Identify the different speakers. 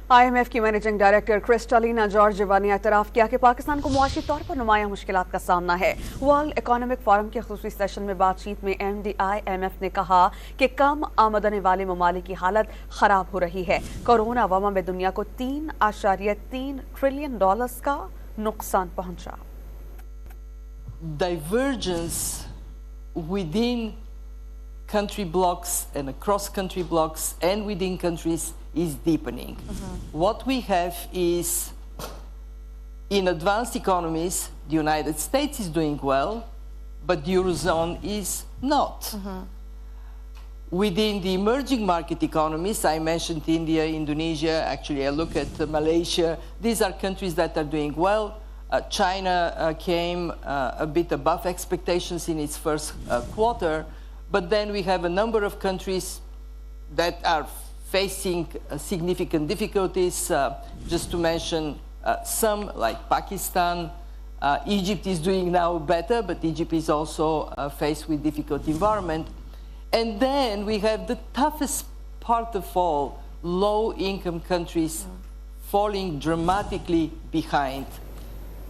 Speaker 1: IMF की managing director Kristalina Georgieva ने एतराफ़ किया कि पाकिस्तान को मुआशी तौर पर नुमाया मुश्किलात का सामना है। वर्ल्ड इकोनॉमिक फोरम के खुसूसी सेशन में बातचीत में MD IMF ने कहा कि कम आमदनी वाले ममालिक की हालत खराब हो रही है। कोरोना वबा में दुनिया को $3.3 ट्रिलियन का नुकसान पहुंचा।
Speaker 2: Divergence within country blocks and across country blocks and within countries is deepening. What we have is, in advanced economies, the United States is doing well, but the Eurozone is not. Within the emerging market economies, I mentioned India, Indonesia, actually I look at Malaysia, these are countries that are doing well. China came a bit above expectations in its first quarter, but then we have a number of countries that are facing significant difficulties. Just to mention some, like Pakistan. Egypt is doing now better, but Egypt is also faced with difficult environment. And then we have the toughest part of all, low-income countries falling dramatically behind.